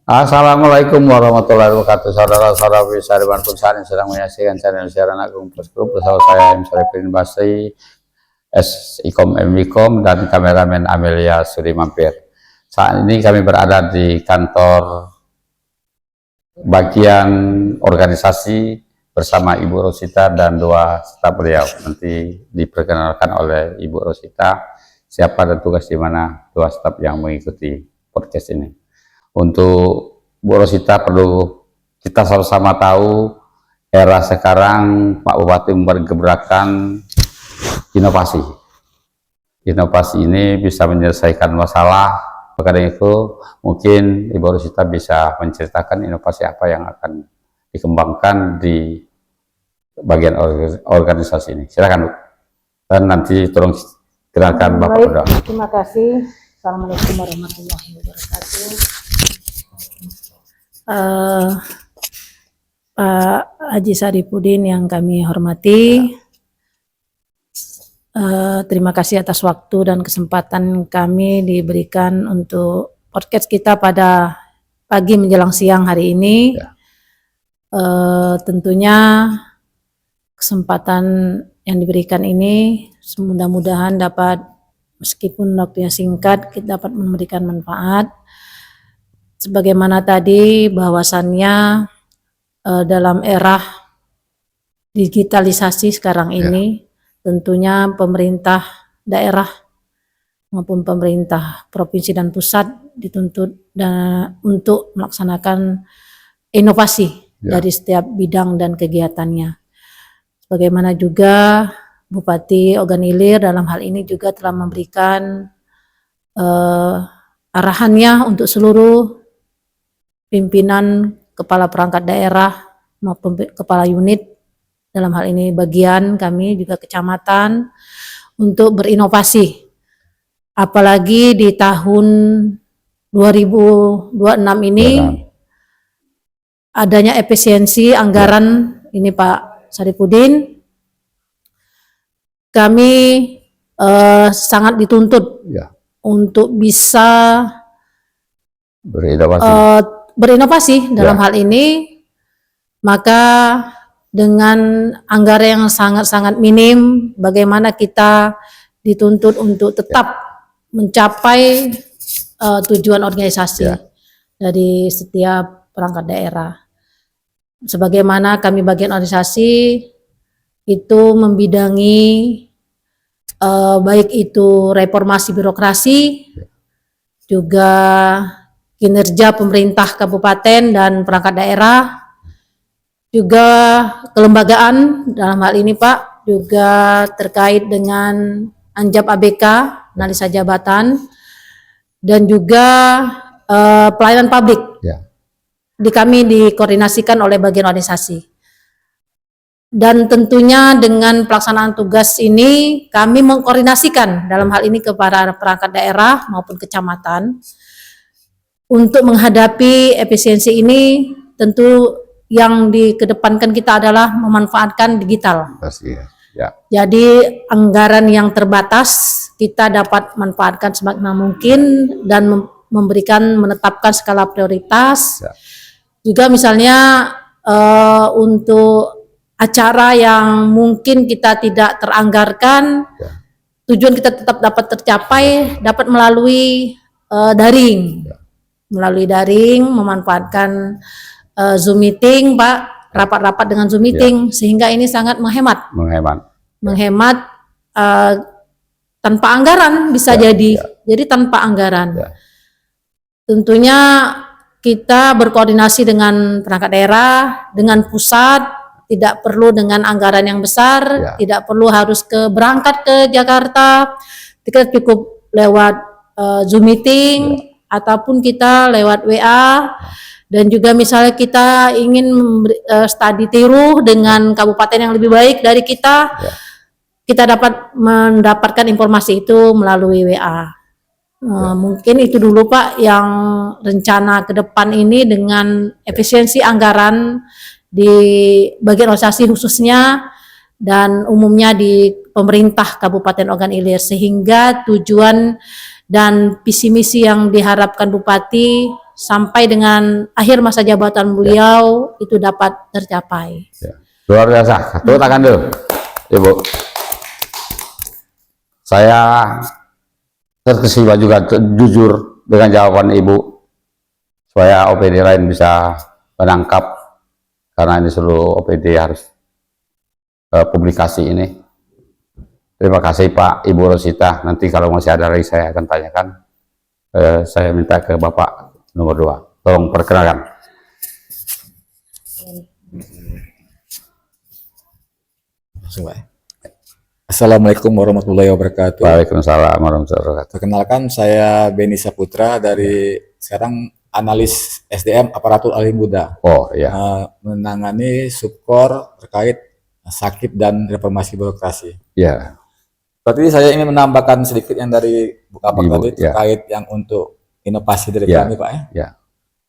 Assalamualaikum warahmatullahi wabarakatuh. Saudara-saudara bisa dimanapun saat ini sedang menyaksikan channel siaran Agung Plus Group bersama saya M. Sarifin Basri, S.Ikom M.Ikom, dan kameramen Amelia Suri Mampir. Saat ini kami berada di kantor bagian organisasi bersama Ibu Rosita dan dua staf beliau. Nanti diperkenalkan oleh Ibu Rosita siapa dan tugas di mana dua staf yang mengikuti podcast ini. Untuk Bu Rosita, perlu kita sama-sama tahu era sekarang Pak Bupati mempergebrakan inovasi. Inovasi ini bisa menyelesaikan masalah. Maka dari itu mungkin Ibu Rosita bisa menceritakan inovasi apa yang akan dikembangkan di bagian organisasi ini. Silakan Bu. Dan nanti tolong kenalkan Bapak. Baik, terima kasih. Assalamualaikum warahmatullahi wabarakatuh. Pak Haji Saripudin yang kami hormati, terima kasih atas waktu dan kesempatan kami diberikan untuk podcast kita pada pagi menjelang siang hari ini. Tentunya kesempatan yang diberikan ini mudah-mudahan dapat, meskipun waktunya singkat, kita dapat memberikan manfaat. Sebagaimana tadi bahwasannya dalam era digitalisasi sekarang ini, tentunya pemerintah daerah maupun pemerintah provinsi dan pusat dituntut untuk melaksanakan inovasi dari setiap bidang dan kegiatannya. Sebagaimana juga Bupati Ogan Ilir dalam hal ini juga telah memberikan arahannya untuk seluruh pimpinan kepala perangkat daerah maupun kepala unit, dalam hal ini bagian kami juga kecamatan, untuk berinovasi. Apalagi di tahun 2026 ini adanya efisiensi anggaran ini Pak Saripudin, kami sangat dituntut untuk bisa berinovasi dalam hal ini. Maka dengan anggaran yang sangat-sangat minim, bagaimana kita dituntut untuk tetap mencapai tujuan organisasi dari setiap perangkat daerah. Sebagaimana kami bagian organisasi itu membidangi baik itu reformasi birokrasi, juga kinerja pemerintah kabupaten dan perangkat daerah, juga kelembagaan dalam hal ini Pak, juga terkait dengan Anjab ABK, analisa jabatan, dan juga pelayanan publik. Di kami dikoordinasikan oleh bagian organisasi. Dan tentunya dengan pelaksanaan tugas ini kami mengkoordinasikan dalam hal ini kepada perangkat daerah maupun kecamatan. Untuk menghadapi efisiensi ini, tentu yang dikedepankan kita adalah memanfaatkan digital. Jadi anggaran yang terbatas kita dapat manfaatkan semaksimal mungkin dan menetapkan skala prioritas. Juga misalnya untuk acara yang mungkin kita tidak teranggarkan, tujuan kita tetap dapat tercapai, dapat melalui daring. Melalui daring, memanfaatkan Zoom meeting, Pak, rapat-rapat dengan Zoom meeting, sehingga ini sangat menghemat tanpa anggaran bisa jadi tanpa anggaran. Tentunya kita berkoordinasi dengan perangkat daerah, dengan pusat, tidak perlu dengan anggaran yang besar, tidak perlu harus berangkat ke Jakarta, kita cukup lewat Zoom meeting, ataupun kita lewat WA, dan juga misalnya kita ingin studi tiru dengan kabupaten yang lebih baik dari kita, kita dapat mendapatkan informasi itu melalui WA. Mungkin itu dulu Pak yang rencana ke depan ini dengan efisiensi anggaran di bagian organisasi khususnya dan umumnya di pemerintah Kabupaten Ogan Ilir, sehingga tujuan dan visi misi yang diharapkan Bupati sampai dengan akhir masa jabatan beliau itu dapat tercapai. Ya. Luar biasa. Tepuk tangan dulu, Ibu. Saya terkesima juga jujur dengan jawaban Ibu, supaya OPD lain bisa menangkap, karena ini seluruh OPD harus publikasi ini. Terima kasih Pak, Ibu Rosita. Nanti kalau masih ada lagi saya akan tanyakan. Saya minta ke Bapak nomor 2. Tolong perkenalkan. Assalamualaikum warahmatullahi wabarakatuh. Waalaikumsalam warahmatullahi wabarakatuh. Perkenalkan, saya Beni Saputra dari sekarang analis SDM aparatur ahli muda. Oh ya, Menangani subkor terkait sakit dan reformasi birokrasi. ya, Berarti saya ingin menambahkan sedikit yang dari Bapak Ibu, tadi ya. terkait yang untuk inovasi dari Ya, kami, Pak ya. ya.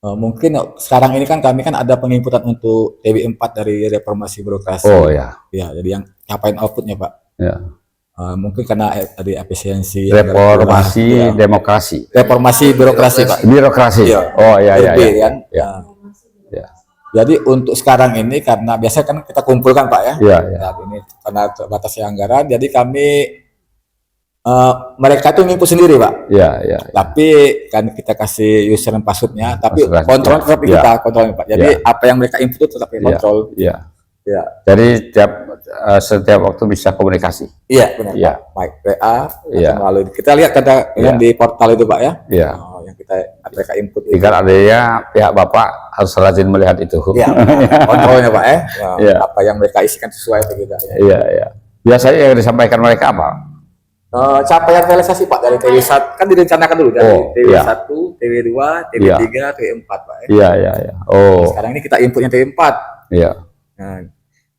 Mungkin sekarang ini kan kami kan ada penginputan untuk TW4 dari reformasi birokrasi. Oh ya, Ya, jadi yang ngapain outputnya, Pak? ya. Mungkin karena tadi efisiensi Reformasi ya. demokrasi, Reformasi birokrasi, Pak. birokrasi. Iya. Oh ya, ya, RB, ya. kan? Ya. Nah, Ya. jadi untuk sekarang ini karena biasa kan kita kumpulkan, Pak ya. Iya, iya. Nah, ini karena terbatasnya anggaran, jadi kami mereka tuh nginput sendiri, Pak. Ya, ya. Tapi kan kita kasih user dan passwordnya, tapi Password, kontrol ya. tetap Ya. kita kontrolnya, Pak. Jadi Ya. apa yang mereka input itu tetap kita kontrol. Iya. Iya, Jadi setiap waktu bisa komunikasi. iya benar, Iya. Pak. Baik WA Iya. atau melalui kita lihat kata yang di portal itu, Pak ya. Iya. Yang kita mereka input itu. Tinggal adanya pihak Bapak harus rajin melihat itu. Iya, kontrolnya, Pak ya. Iya. Apa yang mereka isikan sesuai atau tidak. Ya. Iya, iya. Biasanya yang disampaikan mereka apa? Capaian realisasi, Pak, dari TW1 kan direncanakan dulu dari Oh, TW1, iya. TW2, TW3, TW4, Pak ya. Iya, iya, iya. Oh, Sekarang ini kita inputnya TW4. iya. Nah,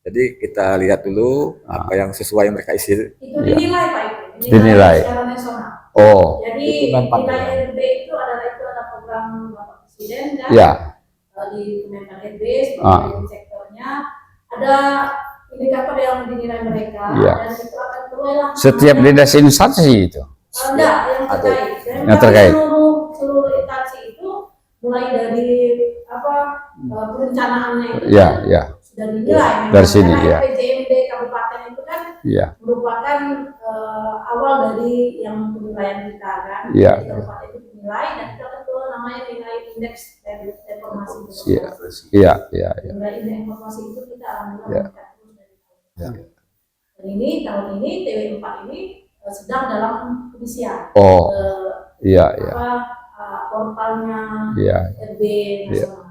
jadi kita lihat dulu apa yang sesuai yang mereka isi. Itu Iya. dinilai Pak, itu Dinilai. secara nasional. Oh, Jadi Itu Menpan, nilai ya. RB itu ada program Bapak Presiden kan, iya. di Kemenpan RB sebagai sektornya ada indikator yang dinilai mereka Iya. dan itu akan keluarlah Setiap dinas instansi itu. enggak yang Ada. terkait. Dan Yang terkait. seluruh instansi itu mulai dari perencanaannya itu Iya, kan iya. sudah dinilai memang. Dari sini, Karena iya. RPJMD kabupaten itu kan Iya. merupakan awal dari yang penilaian kita kan. Iya. Jadi kabupaten itu dinilai dan kita akan keluar namanya nilai indeks reformasi. Iya, iya, iya, iya. Nilai indeks reformasi itu kita alhamdulillah Iya. meningkat terus dari tahun. Dan ini tahun ini TW4 ini sedang dalam pengisian. Oh, Eh, iya, iya. Portalnya Iya. RB nasional.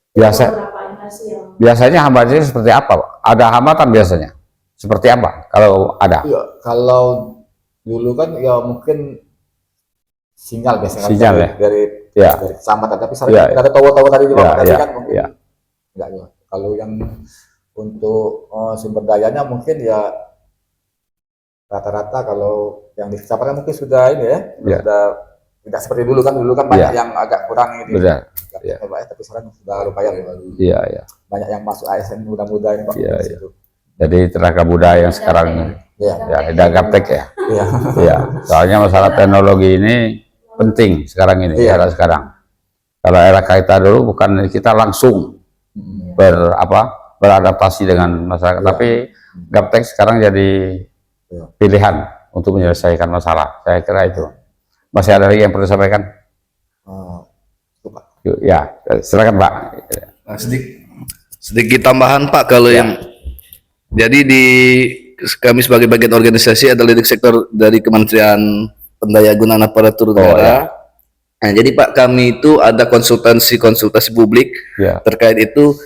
Biasa, Beberapa instansi yang biasanya hambatannya seperti apa, Pak? Ada hambatan biasanya? Seperti apa kalau ada? Iya, kalau dulu kan ya mungkin sinyal biasanya kan Sinyal, dari, ya? dari Iya. dari kecamatan, tapi sekarang Iya, kita ada tahu-tahu tadi juga, Iya, Pak. Tadi iya, kan mungkin iya. enggak juga. Kalau yang untuk sumber dayanya mungkin ya rata-rata kalau yang di kecamatan mungkin sudah ini ya, Iya. sudah tidak seperti dulu kan banyak Iya. yang agak kurang ini. Benar. Agak Iya. Pak, tapi sekarang sudah lumayan ya. Iya, iya. Banyak yang masuk ASN muda-muda ini, Pak. Iya, di iya. situ. Jadi tenaga muda yang sekarang Iya. ya ada gaptek ya. Iya. Iya. Soalnya masalah teknologi ini penting sekarang ini, Iya. era sekarang. Kalau era kita dulu bukan kita langsung beradaptasi dengan masyarakat, Iya. tapi gaptek sekarang jadi Iya. pilihan untuk menyelesaikan masalah. Saya kira itu. Masih ada lagi yang perlu disampaikan? Itu, Pak. Yuk, ya, silakan Pak. Nah, sedikit tambahan Pak, kalau Ya. yang jadi di kami sebagai bagian organisasi adalah leading sektor dari Kementerian Pendayagunaan Aparatur Negara. ya. Nah, jadi Pak, kami itu ada konsultasi publik Ya, terkait itu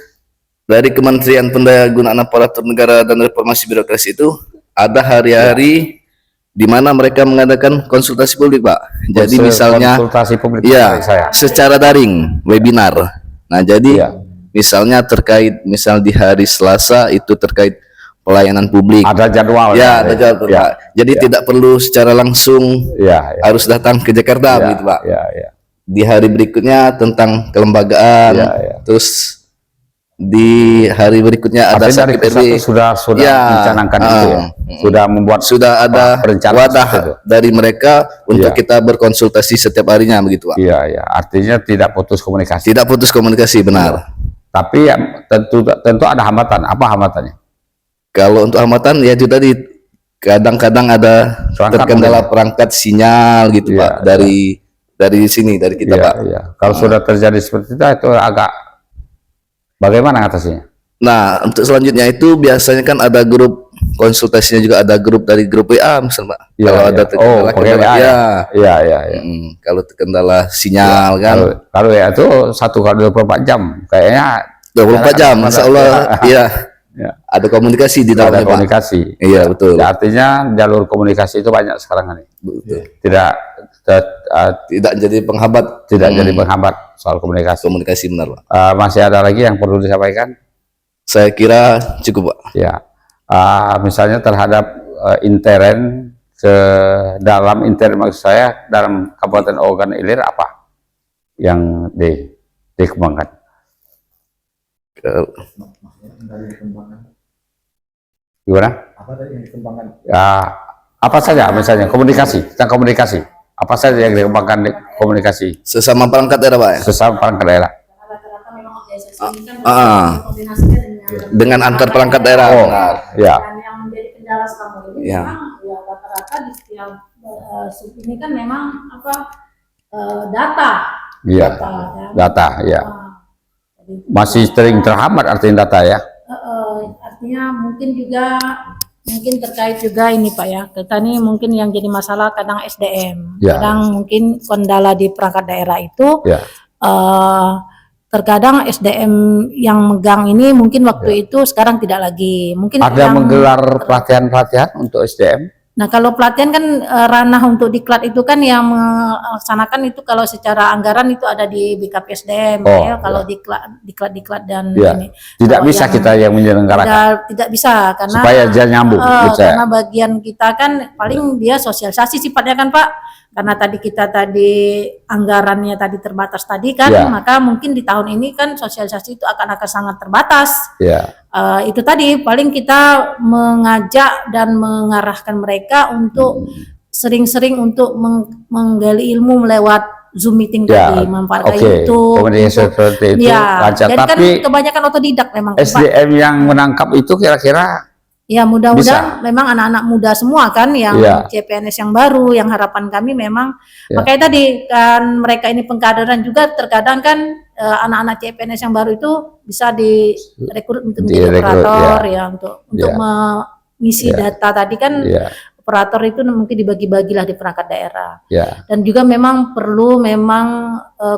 dari Kementerian Pendayagunaan Aparatur Negara dan Reformasi Birokrasi itu ada hari-hari di mana mereka mengadakan konsultasi publik, Pak. Jadi misalnya konsultasi publik ya, saya. secara daring, webinar. Nah, jadi Iya. misalnya terkait di hari Selasa itu terkait pelayanan publik. Ada jadwal. Ya, ada jadwal, Ya, Pak. Jadi tidak perlu secara langsung ya, ya. harus datang ke Jakarta, Ya, gitu, Pak. ya, ya. Di hari berikutnya tentang kelembagaan, Ya, ya. terus di hari berikutnya ada Artinya dari sakit RW. pusat itu sudah Ya, mencanangkan itu ya. Sudah membuat Sudah ada perencanaan wadah seperti itu. dari mereka untuk Iya. kita berkonsultasi setiap harinya begitu Pak. Iya, iya. Artinya tidak putus komunikasi. Tidak putus komunikasi, benar. Tapi ya, tentu ada hambatan. Apa hambatannya? Kalau untuk hambatan ya itu tadi kadang-kadang ada Perangkat terkendala mungkin. perangkat sinyal gitu Iya, Pak dari sini dari kita Iya, Pak. iya. Kalau sudah terjadi seperti itu agak bagaimana atasinya? Nah, untuk selanjutnya itu biasanya kan ada grup konsultasinya, juga ada grup dari grup WA misal Pak. Iya, Kalau iya. ada terkendala pakai WA ya. ya. Iya, iya, iya. Kalau terkendala sinyal kan Kalau ya itu 1 kali 24 jam kayaknya 24 jam ada- insya Allah iya. Ya. Ada komunikasi di ada dalamnya Pak. komunikasi. Iya, betul. Ya, artinya jalur komunikasi itu banyak sekarang ini. Betul. Tidak Tidak jadi penghambat jadi penghambat soal komunikasi. komunikasi, benar Pak. Masih ada lagi yang perlu disampaikan? Saya kira cukup Pak. Ya, misalnya terhadap intern ke dalam intern, maksud saya dalam Kabupaten Ogan Ilir apa yang dikembangkan? Gimana? Apa tadi yang dikembangkan? Ya, apa saja misalnya komunikasi, tentang komunikasi. Apa saja yang dikembangkan di komunikasi Sesama perangkat daerah Pak ya? sesama perangkat daerah? Rata-rata memang organisasi ini kan Ah. Dengan antar perangkat daerah. Oh, Benar. ya, Dan yang menjadi kendala selama ini Ya. memang ya rata-rata di setiap sub ini kan memang data. iya, Ya. data, ya. Jadi, Masih sering terhambat artinya data ya. artinya mungkin terkait juga ini Pak ya, kita nih mungkin yang jadi masalah kadang SDM, Ya. kadang mungkin kendala di perangkat daerah itu Ya. terkadang SDM yang megang ini mungkin waktu itu sekarang tidak lagi, mungkin Ada yang menggelar pelatihan-pelatihan untuk SDM? Nah, kalau pelatihan kan ranah untuk diklat itu kan yang melaksanakan itu kalau secara anggaran itu ada di BKP SDM Oh, ya. Kalau diklat dan Ya. ini. Tidak Kalau bisa kita yang menyelenggarakan tidak bisa karena supaya dia nyambung. menurut saya. karena bagian kita kan paling dia sosialisasi sifatnya kan Pak. Karena tadi anggarannya tadi terbatas tadi kan, Ya. maka mungkin di tahun ini kan sosialisasi itu akan sangat terbatas. Ya, Itu tadi paling kita mengajak dan mengarahkan mereka untuk sering-sering untuk menggali ilmu lewat Zoom meeting ya. tadi, memanfaatkan Oke. YouTube. Komunikasi seperti itu Ya, lancar. jadi kan Tapi kebanyakan otodidak memang Pak. SDM yang menangkap itu kira-kira Ya mudah-mudahan memang anak-anak muda semua kan yang Iya. CPNS yang baru, yang harapan kami memang Ya. makanya tadi kan mereka ini pengkaderan juga terkadang kan anak-anak CPNS yang baru itu bisa direkrut untuk menjadi Direkrut, operator ya untuk Ya. mengisi Ya. data tadi kan ya, operator itu mungkin dibagi-bagilah di perangkat daerah. ya, Dan juga memang perlu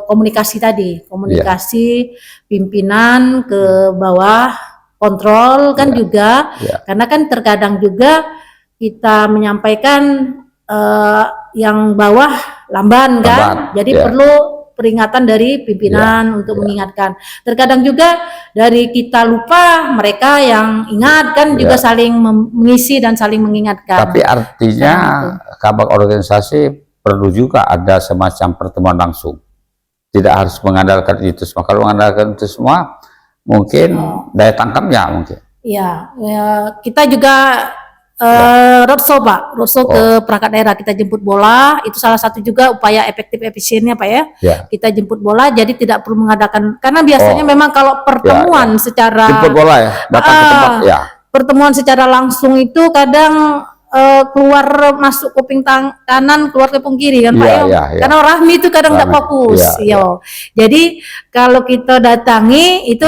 komunikasi tadi, komunikasi pimpinan ke bawah, kontrol kan juga, ya. karena kan terkadang juga kita menyampaikan yang bawah lamban kan, jadi ya. perlu peringatan dari pimpinan untuk mengingatkan. Terkadang juga dari kita lupa, mereka yang ingat kan juga saling mengisi dan saling mengingatkan. Tapi artinya kabak organisasi perlu juga ada semacam pertemuan langsung. Tidak harus mengandalkan itu semua. Kalau mengandalkan itu semua, mungkin daya tangkapnya mungkin. Ya, kita juga roadshow Pak, roadshow ke perangkat daerah, kita jemput bola, itu salah satu juga upaya efektif efisiennya Pak ya. Ya. Kita jemput bola, jadi tidak perlu mengadakan, karena biasanya memang kalau pertemuan secara Jemput bola ya, datang ke tempat ya. pertemuan secara langsung itu kadang keluar masuk kuping kanan, keluar kuping kiri kan Pak Iya, ya. iya, iya. Karena Rahmi itu kadang nggak Rahmi, fokus. iya, Yo. Jadi kalau kita datangi itu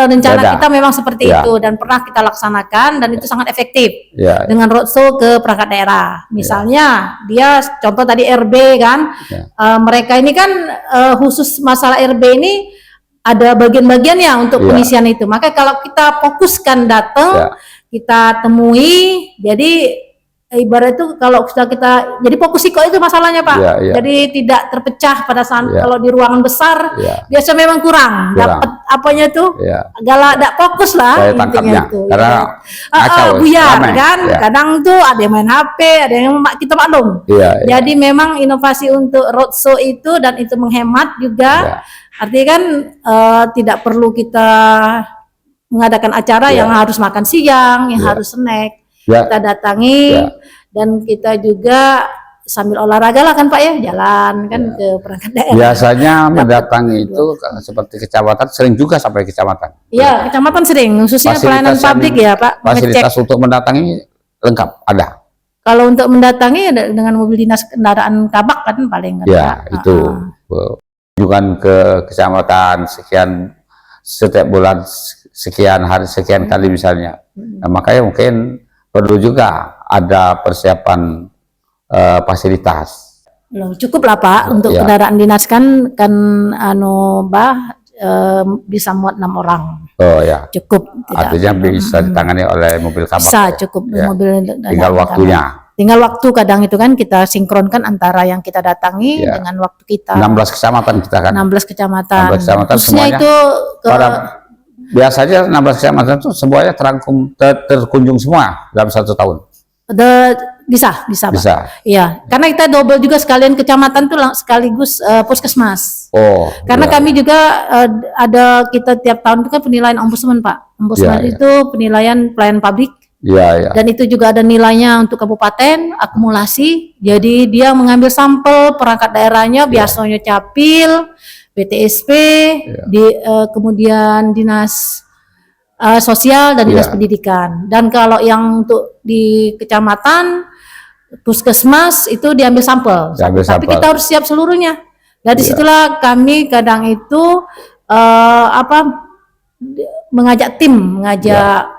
rencana Beda. kita memang seperti Iya. itu dan pernah kita laksanakan dan itu sangat efektif Ya, dengan roadshow ke perangkat daerah. Misalnya dia contoh tadi RB kan, mereka ini kan khusus masalah RB ini ada bagian-bagiannya untuk Iya. pengisian itu. Maka kalau kita fokuskan datang, kita temui, jadi ibarat itu kalau sudah kita jadi fokus psiko itu masalahnya Pak. Iya, iya. Jadi tidak terpecah pada saat Iya. kalau di ruangan besar Iya. biasa memang kurang. Dapat apanya tuh? Ya. Galak tidak fokus lah Saya intinya tangkapnya. itu. Karena ngacau, buyar ramai. kan. Ya. Kadang tuh ada yang main HP, ada yang kita maklum. Iya, iya. Jadi memang inovasi untuk roadshow itu dan itu menghemat juga. Ya. Artinya kan tidak perlu kita mengadakan acara Ya. yang harus makan siang, yang Ya. harus snack. Ya. Kita datangi Ya. dan kita juga sambil olahraga lah kan Pak ya, jalan kan ke perangkat daerah. Biasanya mendatangi itu seperti kecamatan, sering juga sampai kecamatan. Iya, kecamatan sering, khususnya Fasilitas pelayanan yang- publik ya Pak, mengecek. Fasilitas untuk mendatangi lengkap, ada. Kalau untuk mendatangi dengan mobil dinas kendaraan kabak kan paling kan. Ya, Pak. itu. Kunjungan ke kecamatan sekian setiap bulan, sekian hari, sekian kali misalnya. Nah, makanya mungkin perlu juga ada persiapan fasilitas. Loh, cukup lah Pak untuk Ya. kendaraan dinas kan bisa muat 6 orang. Oh ya, Cukup. Tidak artinya perlu. bisa ditangani oleh mobil kabak. Bisa cukup Ya. mobil Tinggal waktunya. Tinggal waktu kadang itu kan kita sinkronkan antara yang kita datangi Ya. dengan waktu kita. 16 kecamatan kita kan. 16 kecamatan. 16 kecamatan Khususnya semuanya itu ke Biasanya 16 kecamatan itu semuanya terkunjung semua dalam 1 tahun. bisa Pak. Bisa. Iya, karena kita double juga sekalian kecamatan tuh sekaligus puskesmas. Oh. Karena iya. kami juga ada kita tiap tahun itu kan penilaian ombudsman Pak. Ombudsman Ya, ya. itu penilaian pelayanan publik Iya, iya. dan itu juga ada nilainya untuk kabupaten akumulasi. Jadi dia mengambil sampel perangkat daerahnya biasanya Capil, BTSP, kemudian dinas sosial dan dinas Ya. pendidikan. Dan kalau yang untuk di kecamatan puskesmas itu diambil sampel. Diambil Tapi sampel. kita harus siap seluruhnya. Dari Ya. situlah kami kadang itu mengajak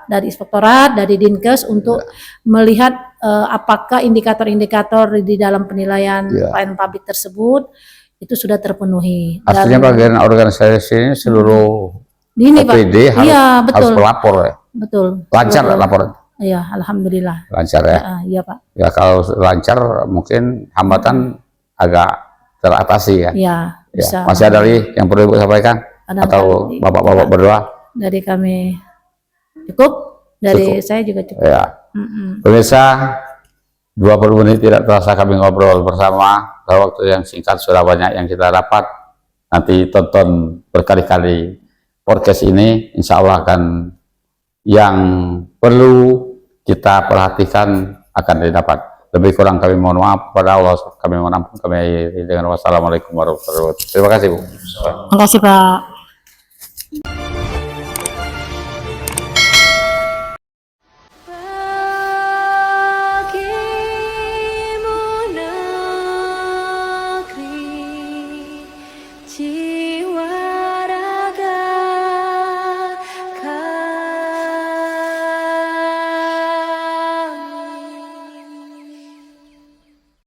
dari inspektorat, dari Dinkes untuk melihat apakah indikator-indikator di dalam penilaian Ya. pelayanan publik tersebut itu sudah terpenuhi. Artinya Dan bagian organisasi ini seluruh ini Pak, OPD harus, iya harus betul, melapor ya. betul. Lancar Betul. laporan. Iya, alhamdulillah. Lancar ya. Iya Pak. Ya kalau lancar mungkin hambatan agak teratasi kan. Iya, Ya. bisa. Masih ada lagi yang perlu Ibu sampaikan? Ada Atau kali. Bapak-bapak berdoa? Dari kami cukup, dari saya juga cukup. Ya. Mm-mm. Pemirsa, 20 menit tidak terasa kami ngobrol bersama. Dalam waktu yang singkat sudah banyak yang kita dapat. Nanti tonton berkali-kali podcast ini, insya Allah akan yang perlu kita perhatikan akan didapat. Lebih kurang kami mohon maaf pada Allah, kami mohon ampun, kami akhiri dengan wassalamualaikum warahmatullahi wabarakatuh. Terima kasih Bu. Terima kasih Pak.